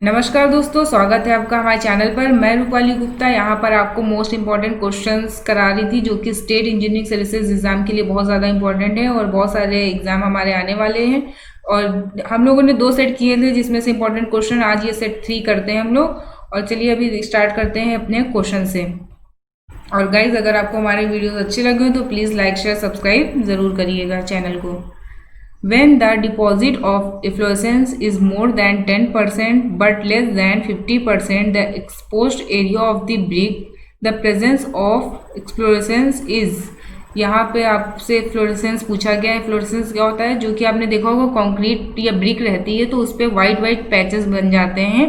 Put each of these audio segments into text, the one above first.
नमस्कार दोस्तों, स्वागत है आपका हमारे चैनल पर। मैं रूपाली गुप्ता यहाँ पर आपको मोस्ट इम्पॉर्टेंट क्वेश्चंस करा रही थी, जो कि स्टेट इंजीनियरिंग सर्विसेज एग्जाम के लिए बहुत ज़्यादा इंपॉर्टेंट है और बहुत सारे एग्जाम हमारे आने वाले हैं। और हम लोगों ने 2 सेट किए थे जिसमें से इंपॉर्टेंट क्वेश्चन आज ये सेट 3 करते हैं हम लोग। और चलिए अभी स्टार्ट करते हैं अपने क्वेश्चन से। और गाइज, अगर आपको हमारे वीडियोज अच्छे लगे हो तो प्लीज़ लाइक शेयर सब्सक्राइब ज़रूर करिएगा चैनल को। When the deposit of efflorescence is more than 10% but less than 50% the exposed area of the brick, the presence of efflorescence is। यहाँ पे आपसे फ्लोरेसेंस पूछा गया है। फ्लोरेसेंस क्या होता है? जो कि आपने देखा होगा, कंक्रीट या ब्रिक रहती है तो उस पर वाइट वाइट पैचेस बन जाते हैं,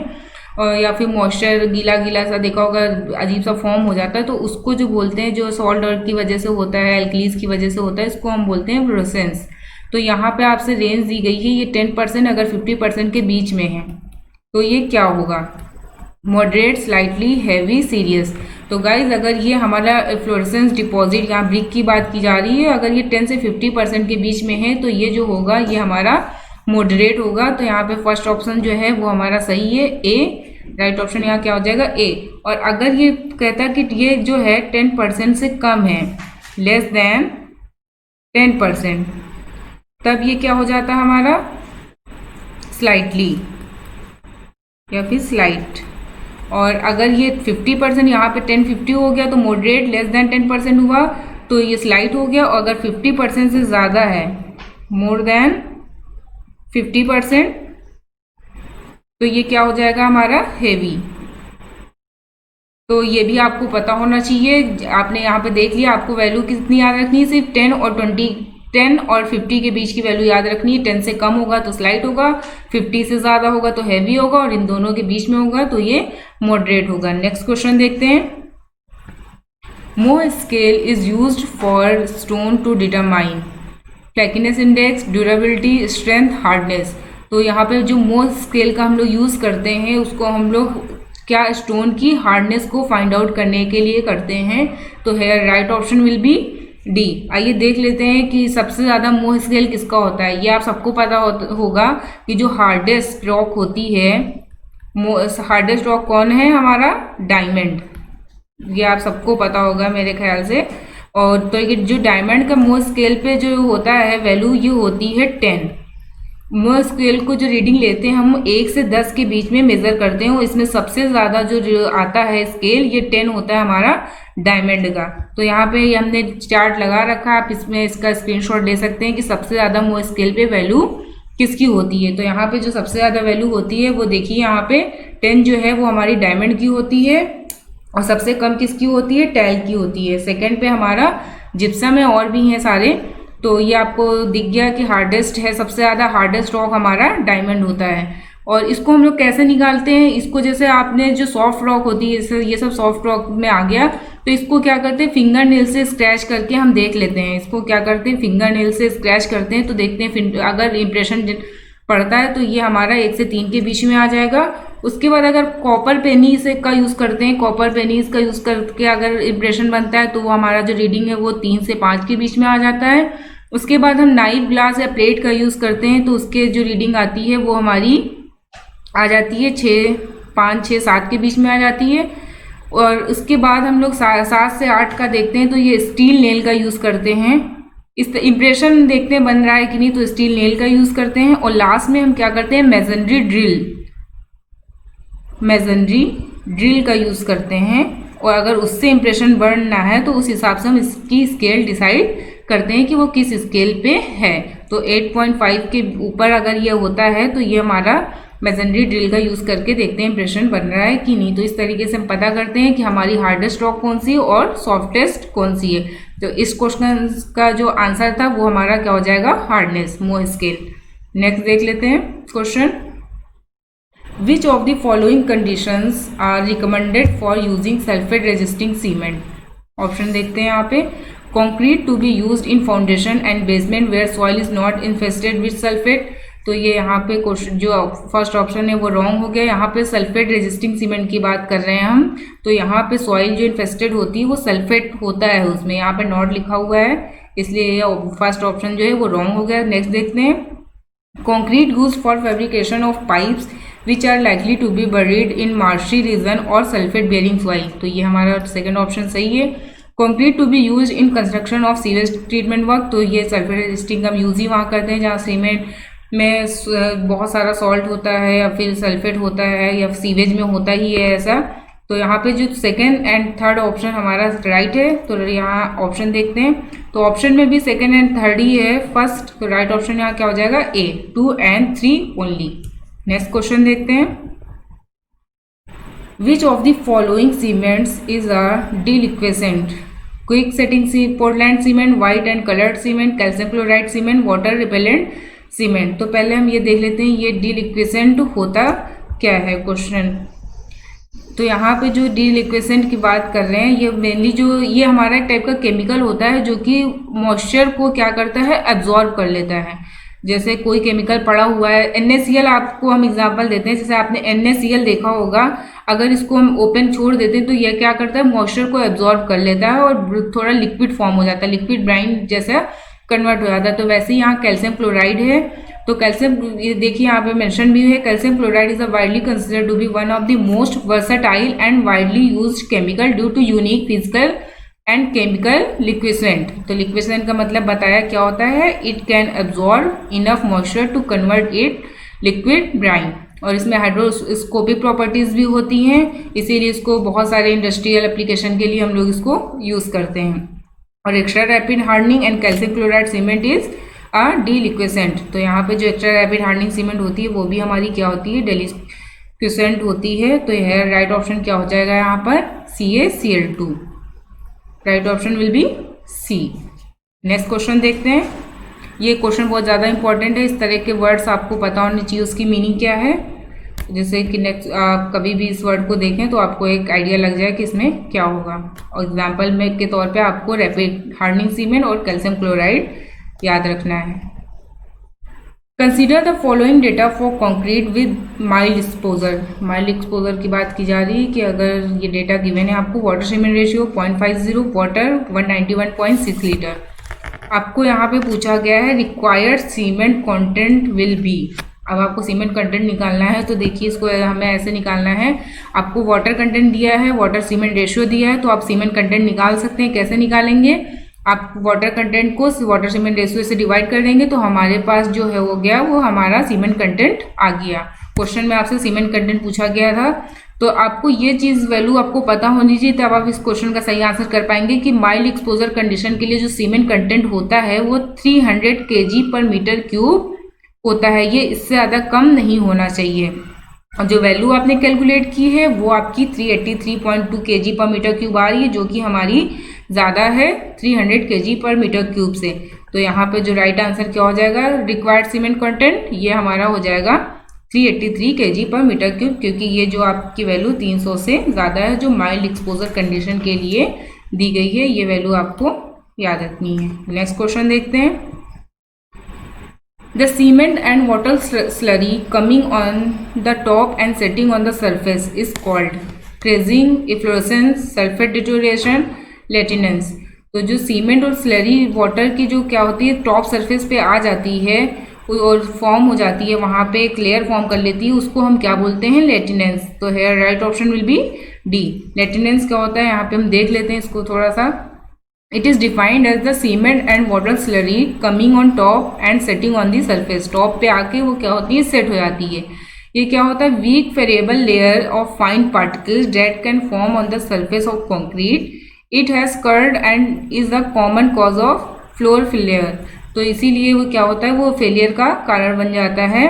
और या फिर मॉइस्चर गीला गीला सा देखा होगा, अजीब सा फॉर्म हो जाता है, तो उसको जो बोलते हैं, जो सॉल्ट की वजह से होता है, एल्कलीज की वजह से होता है, इसको हम बोलते हैं फ्लोरेसेंस। तो यहाँ पे आपसे रेंज दी गई है, ये 10% अगर 50% के बीच में है तो ये क्या होगा? Moderate, slightly, heavy, serious. तो गाइज, अगर ये हमारा फ्लोरेसेंस डिपॉजिट, यहाँ ब्रिक की बात की जा रही है, अगर ये 10 से 50% के बीच में है तो ये जो होगा ये हमारा मॉडरेट होगा। तो यहाँ पे फर्स्ट ऑप्शन जो है वो हमारा सही है, ए। राइट ऑप्शन यहाँ क्या हो जाएगा? ए। और अगर ये कहता है कि ये जो है 10% से कम है, लेस देन 10%, तब ये क्या हो जाता है हमारा? स्लाइटली या फिर स्लाइट। और अगर ये 50%, यहाँ पे 10-50 हो गया तो मॉडरेट, लेस देन 10% हुआ तो ये स्लाइट हो गया। और अगर 50% से ज़्यादा है, मोर देन 50%, तो ये क्या हो जाएगा हमारा? हेवी। तो ये भी आपको पता होना चाहिए। आपने यहाँ पे देख लिया, आपको वैल्यू कितनी याद रखनी है? सिर्फ 10 और 50 के बीच की वैल्यू याद रखनी है। 10 से कम होगा तो स्लाइट होगा, 50 से ज़्यादा होगा तो हैवी होगा, और इन दोनों के बीच में होगा तो ये मॉडरेट होगा। नेक्स्ट क्वेश्चन देखते हैं। Mohs scale is used for stone to determine flakiness index, durability, strength, hardness. तो यहाँ पे जो मोह स्केल का हम लोग यूज़ करते हैं, उसको हम लोग क्या स्टोन की हार्डनेस को फाइंड आउट करने के लिए करते हैं। तो here right option will be D. आइए देख लेते हैं कि सबसे ज़्यादा मोह स्केल किसका होता है। ये आप सबको पता होगा कि जो हार्डेस्ट रॉक होती है, हार्डेस्ट रॉक कौन है? हमारा डायमंड। ये आप सबको पता होगा मेरे ख्याल से। और तो जो डायमंड का मोह स्केल पे जो होता है वैल्यू, ये होती है 10। मोह स्केल को जो रीडिंग लेते हैं हम 1 से 10 के बीच में मेज़र करते हैं, और इसमें सबसे ज़्यादा जो आता है स्केल, ये 10 होता है हमारा डायमंड का। तो यहाँ पे हमने चार्ट लगा रखा है, आप इसमें इसका स्क्रीनशॉट ले सकते हैं कि सबसे ज़्यादा मोह स्केल पे वैल्यू किसकी होती है। तो यहाँ पे जो सबसे ज़्यादा वैल्यू होती है वो देखिए, यहाँ पे 10 जो है वो हमारी डायमंड की होती है, और सबसे कम किसकी होती है? टैल की होती है। सेकेंड पे हमारा जिप्सम है, और भी हैं सारे। तो ये आपको दिख गया कि हार्डेस्ट है, सबसे ज़्यादा हार्डेस्ट रॉक हमारा डायमंड होता है। और इसको हम लोग कैसे निकालते हैं? इसको जैसे आपने जो सॉफ्ट रॉक होती है, जैसे ये सब सॉफ्ट रॉक में आ गया, तो इसको क्या करते हैं? फिंगर नेल से स्क्रैच करके हम देख लेते हैं। इसको क्या करते हैं? फिंगर नेल से स्क्रैच करते हैं, तो देखते हैं अगर इम्प्रेशन पड़ता है तो ये हमारा 1 से 3 के बीच में आ जाएगा। उसके बाद अगर कॉपर पेनी से का यूज़ करते हैं, कॉपर पेनीज का यूज़ करके अगर इम्प्रेशन बनता है तो वो हमारा जो रीडिंग है वो 3 से 5 के बीच में आ जाता है। उसके बाद हम नाइफ, ग्लास या प्लेट का यूज़ करते हैं, तो उसके जो रीडिंग आती है वो हमारी आ जाती है 5, 6, 7 के बीच में आ जाती है। और उसके बाद हम लोग 7 से 8 का देखते हैं, तो ये स्टील नेल का यूज़ करते हैं। इस इम्प्रेशन देखते हैं बन रहा है कि नहीं, तो स्टील नेल का यूज़ करते हैं। और लास्ट में हम क्या करते हैं? मेजनरी ड्रिल का यूज़ करते हैं। और अगर उससे इम्प्रेशन बनना है तो उस हिसाब से हम इसकी स्केल डिसाइड करते हैं कि वो किस स्केल पे है। तो 8.5 के ऊपर अगर ये होता है तो ये हमारा मेजनरी ड्रिल का यूज़ करके देखते हैं इम्प्रेशन बन रहा है कि नहीं। तो इस तरीके से हम पता करते हैं कि हमारी हार्डेस्ट रॉक कौन सी है और सॉफ्टेस्ट कौन सी है। तो इस क्वेश्चन का जो आंसर था वो हमारा क्या हो जाएगा? हार्डनेस, मोह स्केल। नेक्स्ट देख लेते हैं question. Which of the following conditions are recommended for using sulphate resisting cement? Option देखते हैं यहाँ पे। Concrete to be used in foundation and basement where soil is not infested with sulphate. तो ये यहाँ पे क्वेश्चन जो फर्स्ट ऑप्शन है वो रॉन्ग हो गया। यहाँ पे सल्फेट रेजिस्टिंग सीमेंट की बात कर रहे हैं हम, तो यहाँ पे सॉइल जो इन्फेस्टेड होती है वो सल्फेट होता है उसमें, यहाँ पे नॉट लिखा हुआ है, इसलिए फर्स्ट ऑप्शन जो है वो रॉन्ग हो गया। नेक्स्ट देखते हैं। Concrete used for fabrication of pipes which are likely to be buried in marshy region और सल्फेट बेरिंग सॉइल। तो ये हमारा सेकंड ऑप्शन सही है। Concrete to be use in construction of sewage treatment work, तो ये सल्फेट रेजिस्टिंग का हम यूज़ ही वहाँ करते हैं जहाँ सीमेंट में बहुत सारा सॉल्ट होता है या फिर सल्फेट होता है या सीवेज में होता ही है ऐसा। तो यहाँ पे जो सेकंड एंड थर्ड ऑप्शन हमारा राइट है। तो यहाँ ऑप्शन देखते हैं, तो ऑप्शन में भी सेकंड एंड थर्ड ही है फर्स्ट, तो राइट ऑप्शन यहाँ क्या हो जाएगा A, 2 and 3 only. Next question देखते हैं, which of the following cements is a deliquescent? Quick setting Portland cement, white and coloured cement, calcium chloride cement, water repellent cement. तो पहले हम ये देख लेते हैं ये डिलिक्वेसेंट होता क्या है क्वेश्चन। तो यहाँ पे जो डिलिक्वेसेंट की बात कर रहे हैं, ये मेनली जो ये हमारा एक टाइप का केमिकल होता है जो कि मॉइस्चर को क्या करता है, एब्जॉर्ब कर लेता है। जैसे कोई केमिकल पड़ा हुआ है, NaCl आपको हम एग्जांपल देते हैं, जैसे आपने NaCl देखा होगा, अगर इसको हम ओपन छोड़ देते हैं तो यह क्या करता है, मॉइस्चर को एब्जॉर्ब कर लेता है और थोड़ा लिक्विड फॉर्म हो जाता है, लिक्विड ब्राइन जैसा कन्वर्ट हो जाता है। तो वैसे ही यहाँ कैल्शियम क्लोराइड है, तो कैल्शियम ये देखिए यहाँ पे मेंशन भी है, calcium chloride is a widely considered to be one of the most versatile and widely used chemical due to unique physical and chemical deliquescent. तो लिक्विसेंट का मतलब बताया क्या होता है, it can absorb enough moisture to convert it liquid brine, और इसमें hygroscopic properties भी होती हैं, इसीलिए इसको बहुत सारे इंडस्ट्रियल एप्लीकेशन के लिए हम लोग इसको यूज करते हैं। और extra rapid hardening and calcium chloride cement is a deliquescent. तो यहाँ पे जो एक्स्ट्रा रैपिड हार्डनिंग सीमेंट होती है वो भी हमारी क्या होती है, डिलिक्विसेंट होती है। तो यह राइट ऑप्शन क्या हो जाएगा यहाँ पर, CaCl2, right option will be C. Next question देखते हैं, ये क्वेश्चन बहुत ज़्यादा इंपॉर्टेंट है, इस तरह के वर्ड्स आपको पता होनी चाहिए उसकी मीनिंग क्या है, जैसे कि नेक्स्ट आप कभी भी इस वर्ड को देखें तो आपको एक आइडिया लग जाए कि इसमें क्या होगा। और एग्जाम्पल में के तौर पे आपको रैपिड हार्डनिंग सीमेंट और कैल्शियम क्लोराइड याद रखना है। Consider the following data for concrete with mild exposure. Mild exposure की बात की जा रही है कि अगर ये डेटा गिवन है आपको, water cement ratio 0.50, water 191.6 litre. आपको यहाँ पे पूछा गया है required cement content will be. अब आपको सीमेंट कंटेंट निकालना है, तो देखिए इसको हमें ऐसे निकालना है, आपको वाटर कंटेंट दिया है, वाटर सीमेंट रेशियो दिया है, तो आप सीमेंट कंटेंट निकाल सकते हैं। कैसे निकालेंगे, आप वाटर कंटेंट को वाटर सीमेंट रेशियो से डिवाइड कर देंगे तो हमारे पास जो है वो गया, वो हमारा सीमेंट कंटेंट आ गया। क्वेश्चन में आपसे सीमेंट कंटेंट पूछा गया था, तो आपको ये चीज़ वैल्यू आपको पता होनी चाहिए, तब आप इस क्वेश्चन का सही आंसर कर पाएंगे कि माइल्ड एक्सपोजर कंडीशन के लिए जो सीमेंट कंटेंट होता है वो 300 kg/m³ होता है, ये इससे ज़्यादा कम नहीं होना चाहिए। और जो वैल्यू आपने कैलकुलेट की है वो आपकी 383.2 kg/m³ आ रही है, जो कि हमारी ज़्यादा है 300 kg/m³ से। तो यहाँ पे जो राइट आंसर क्या हो जाएगा, रिक्वायर्ड सीमेंट कंटेंट, ये हमारा हो जाएगा 383 kg/m³, क्योंकि ये जो आपकी वैल्यू 300 से ज़्यादा है, जो माइल्ड एक्सपोजर कंडीशन के लिए दी गई है, ये वैल्यू आपको याद रखनी है। नेक्स्ट क्वेश्चन देखते हैं, The cement and water slurry coming on the top and setting on the surface is called freezing, efflorescence, sulfate deterioration, latinance। तो जो सीमेंट और स्लरी वाटर की जो क्या होती है, टॉप सरफेस पे आ जाती है और फॉर्म हो जाती है, वहाँ पे एक लेयर फॉर्म कर लेती है, उसको हम क्या बोलते हैं, लेटिनेंस। तो here right option will be D. Laitance क्या होता है, यहाँ पे हम देख लेते हैं इसको थोड़ा सा। It is defined as the cement and water slurry coming on top and setting on the surface। Top पे आके वो क्या होती है, सेट हो जाती है। ये क्या होता है, weak variable layer of fine particles that can form on the surface of concrete. It has cured and is the common cause of floor failure. तो इसीलिए वो क्या होता है, वो फेलियर का कारण बन जाता है।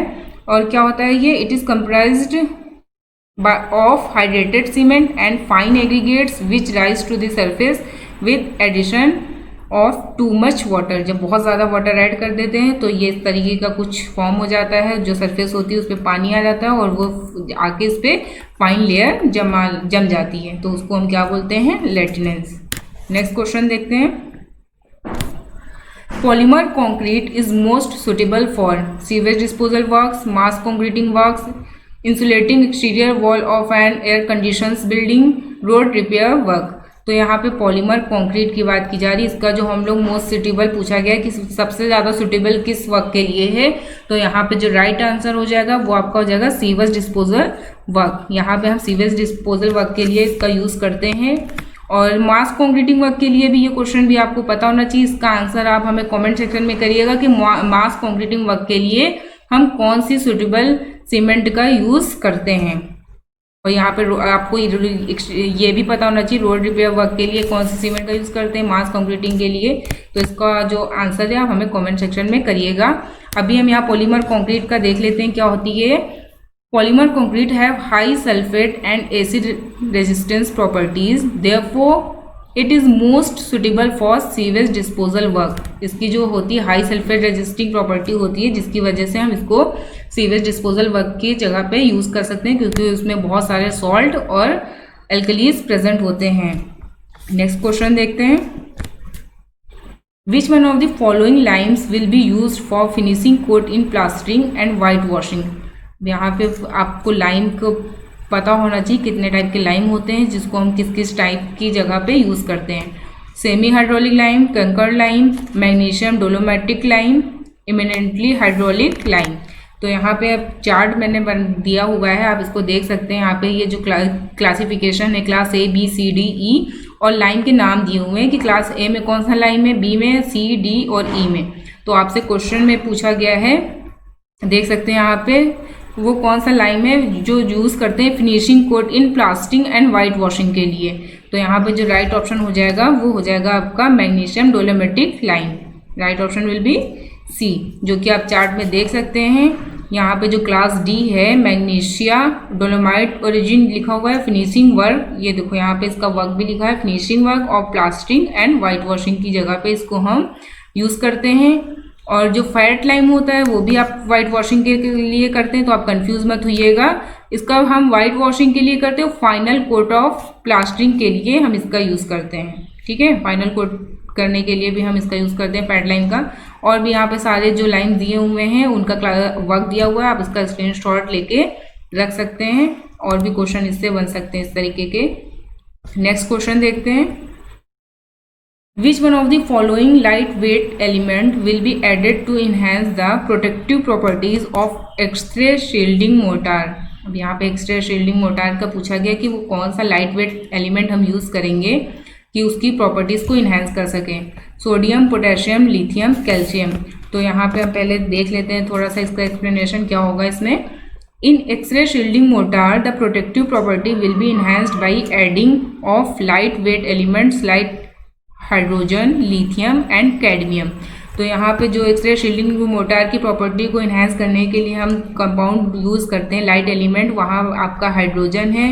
और क्या होता है ये, it is comprised of hydrated cement and fine aggregates which rise to the surface with addition of too much water. जब बहुत ज़्यादा वाटर ऐड कर देते हैं तो ये इस तरीके का कुछ फॉर्म हो जाता है, जो सरफेस होती है उस पर पानी आ जाता है और वो आके इस पर फाइन लेयर जम जाती है, तो उसको हम क्या बोलते हैं, लेटिनेंस। नेक्स्ट क्वेश्चन देखते हैं, polymer concrete is most suitable for sewage disposal works, mass concreting works, insulating exterior wall of an air conditions building, road repair work. तो यहाँ पे पॉलीमर कंक्रीट की बात की जा रही है। इसका जो हम लोग मोस्ट सुटेबल पूछा गया है कि सबसे ज़्यादा सुटेबल किस वर्क के लिए है, तो यहाँ पे जो राइट आंसर हो जाएगा वो आपका हो जाएगा सीवेज डिस्पोजल वर्क। यहाँ पे हम सीवेज डिस्पोजल वर्क के लिए इसका यूज़ करते हैं। और मास कंक्रीटिंग वर्क के लिए भी ये क्वेश्चन भी आपको पता होना चाहिए। इसका आंसर आप हमें कमेंट सेक्शन में करिएगा कि मास कंक्रीटिंग वर्क के लिए हम कौन सी सुटेबल सीमेंट का यूज़ करते हैं। और यहाँ पे आपको ये भी पता होना चाहिए रोड रिपेयर वर्क के लिए कौन सी सीमेंट का यूज़ करते हैं मास कंक्रीटिंग के लिए। तो इसका जो आंसर है आप हमें कमेंट सेक्शन में करिएगा। अभी हम यहाँ पॉलीमर कंक्रीट का देख लेते हैं क्या होती है। Polymer concrete have high sulphate and acid resistance properties, therefore it is most suitable for sewage disposal work. इसकी जो होती है हाई सल्फेट रेजिस्टिंग प्रॉपर्टी होती है, जिसकी वजह से हम इसको सीवेज डिस्पोजल वर्क की जगह पे यूज़ कर सकते हैं, क्योंकि उसमें बहुत सारे सॉल्ट और एल्कलीज प्रेजेंट होते हैं। नेक्स्ट क्वेश्चन देखते हैं। Which one of the following limes will be used for finishing coat in plastering and white washing. यहाँ पे आपको लाइम को पता होना चाहिए कितने टाइप के लाइम होते हैं, जिसको हम किस किस टाइप की जगह पे यूज़ करते हैं। Semi hydraulic lime, kankar lime, magnesium dolomitic lime, eminently hydraulic lime. तो यहाँ पे अब चार्ट मैंने दिया हुआ है, आप इसको देख सकते हैं। यहाँ पे ये जो क्लासिफिकेशन है class A B C D E, और लाइम के नाम दिए हुए हैं कि क्लास ए में कौन सा लाइम है, बी में, सी डी और ई में। तो आपसे क्वेश्चन में पूछा गया है, देख सकते हैं यहाँ पे वो कौन सा लाइम है जो यूज़ करते हैं finishing coat in plastering and white washing के लिए। तो यहाँ पे जो राइट ऑप्शन हो जाएगा वो हो जाएगा आपका magnesium dolomitic lime. Right option will be C, जो कि आप चार्ट में देख सकते हैं। यहाँ पे जो क्लास डी है मैग्नीशिया डोलोमाइट ओरिजिन लिखा हुआ है फिनिशिंग वर्क। ये देखो यहाँ पे इसका वर्क भी लिखा है फिनिशिंग वर्क और प्लास्टिंग एंड वाइट वॉशिंग की जगह पे इसको हम यूज़ करते हैं। और जो फैट लाइम होता है वो भी आप वाइट वॉशिंग के लिए करते हैं, तो आप कंफ्यूज मत होइएगा। इसका हम वाइट वॉशिंग के लिए करते हैं, फाइनल कोट ऑफ प्लास्टरिंग के लिए हम इसका यूज़ करते हैं। ठीक है, फाइनल कोट करने के लिए भी हम इसका यूज़ करते हैं फैट लाइम का। और भी यहाँ पे सारे जो लाइम दिए हुए हैं उनका वर्क दिया हुआ है, आप इसका स्क्रीनशॉट लेके रख सकते हैं। और भी क्वेश्चन इससे बन सकते हैं इस तरीके के। नेक्स्ट क्वेश्चन देखते हैं। Which one of the following lightweight element will be added to enhance the protective properties of X-ray shielding mortar? अब यहाँ पे X-ray shielding mortar का पूछा गया कि वो कौन सा lightweight element हम यूज़ करेंगे कि उसकी प्रॉपर्टीज़ को इन्हेंस कर सकें। Sodium, potassium, lithium, calcium. तो यहाँ पे हम पहले देख लेते हैं थोड़ा सा इसका एक्सप्लेनेशन क्या होगा इसमें। In X-ray shielding mortar, the protective property will be enhanced by adding of lightweight elements like hydrogen, lithium and cadmium. तो यहाँ पे जो एक्सरे शील्डिंग मोटार की प्रॉपर्टी को इन्हेंस करने के लिए हम कंपाउंड यूज़ करते हैं लाइट एलिमेंट। वहाँ आपका हाइड्रोजन है,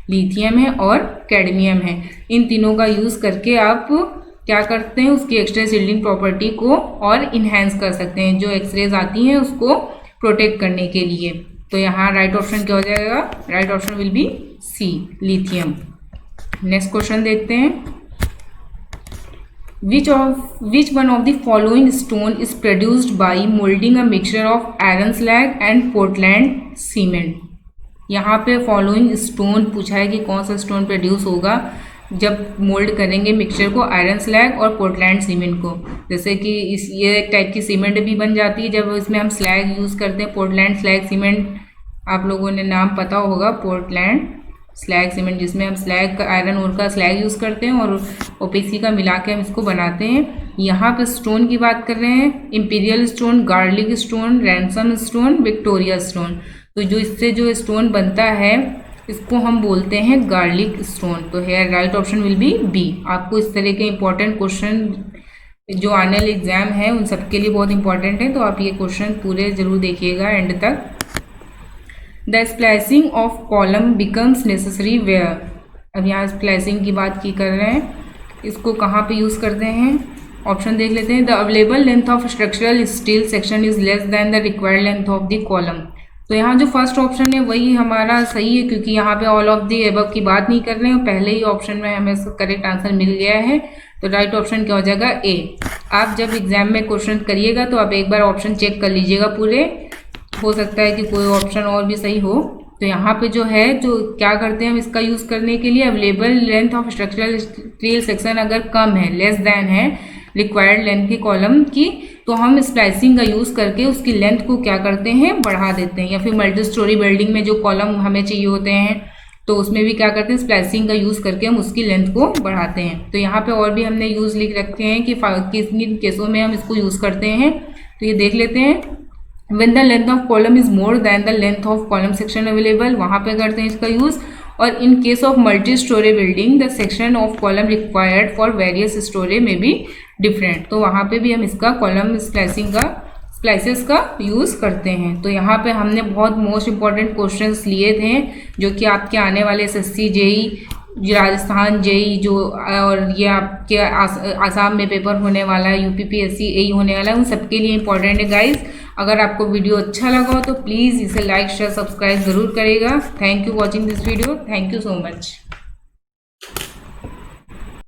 लिथियम है और कैडमियम है। इन तीनों का यूज़ करके आप क्या करते हैं, उसकी एक्सरे शील्डिंग प्रॉपर्टी को और इन्हेंस कर सकते हैं, जो एक्सरेज आती हैं उसको प्रोटेक्ट करने के लिए। तो यहाँ राइट ऑप्शन क्या हो जाएगा, right option will be C, lithium. Next question देखते हैं। Which one of the following stone is produced by molding a mixture of iron slag and Portland cement? यहाँ पे फॉलोइंग स्टोन पूछा है कि कौन सा स्टोन प्रोड्यूस होगा जब मोल्ड करेंगे मिक्सचर को आयरन स्लैग और पोर्टलैंड सीमेंट को। जैसे कि ये एक टाइप की सीमेंट भी बन जाती है जब इसमें हम स्लैग यूज़ करते हैं, पोर्टलैंड स्लैग सीमेंट। आप लोगों ने नाम पता होगा पोर्टलैंड स्लैग सीमेंट, जिसमें हम स्लैग का आयरन और का स्लैग यूज़ करते हैं और ओपीसी का मिला के हम इसको बनाते हैं। यहाँ पे स्टोन की बात कर रहे हैं, imperial stone, garlic stone, ransom stone, Victoria stone. तो जो इससे जो स्टोन बनता है इसको हम बोलते हैं गार्लिक स्टोन। तो here right option will be B. आपको इस तरह के इंपॉर्टेंट क्वेश्चन जो आने वाले एग्जाम है उन सबके लिए बहुत इंपॉर्टेंट है, तो आप ये क्वेश्चन पूरे जरूर देखिएगा एंड तक। The splicing of column becomes necessary where. अब यहाँ स्प्लाइसिंग की बात की कर रहे हैं, इसको कहाँ पे यूज़ करते हैं, ऑप्शन देख लेते हैं। The available length of structural steel section is less than the required length of the column. तो यहाँ जो फर्स्ट ऑप्शन है वही हमारा सही है, क्योंकि यहाँ पे ऑल ऑफ द एबव की बात नहीं कर रहे हैं, पहले ही ऑप्शन में हमें करेक्ट आंसर मिल गया है। तो राइट ऑप्शन क्या हो जाएगा, ए। आप जब एग्जाम में क्वेश्चन करिएगा तो आप एक बार ऑप्शन चेक कर लीजिएगा पूरे, हो सकता है कि कोई ऑप्शन और भी सही हो। तो यहाँ पे जो है जो क्या करते हैं हम इसका यूज़ करने के लिए, available length of structural steel section अगर कम है, लेस देन है रिक्वायर्ड लेंथ की कॉलम की, तो हम स्प्लाइसिंग का यूज़ करके उसकी लेंथ को क्या करते हैं, बढ़ा देते हैं। या फिर मल्टी स्टोरी बिल्डिंग में जो कॉलम हमें चाहिए होते हैं तो उसमें भी क्या करते हैं, स्प्लाइसिंग का यूज़ करके हम उसकी लेंथ को बढ़ाते हैं। तो यहाँ पे और भी हमने यूज़ लिख रखे हैं कि किन केसों में हम इसको यूज़ करते हैं, तो ये देख लेते हैं। When the length of column is more than the length of column section available, वहाँ पे करते हैं इसका यूज़। और in case of multi storey building the section of column required for various story में बी डिफरेंट, तो वहाँ पे भी हम इसका कॉलम स्प्लाइसेस का यूज़ करते हैं। तो यहाँ पे हमने बहुत मोस्ट इंपॉर्टेंट क्वेश्चंस लिए थे जो कि आपके आने वाले एसएससी जेई, राजस्थान जेई जो, और ये आपके आसाम में पेपर होने वाला है, यूपीपीएससी एई होने वाला है, उन सबके लिए इंपॉर्टेंट है गाइज। अगर आपको वीडियो अच्छा लगा हो तो प्लीज़ इसे लाइक शेयर सब्सक्राइब ज़रूर करेगा। Thank you watching this video, thank you so much.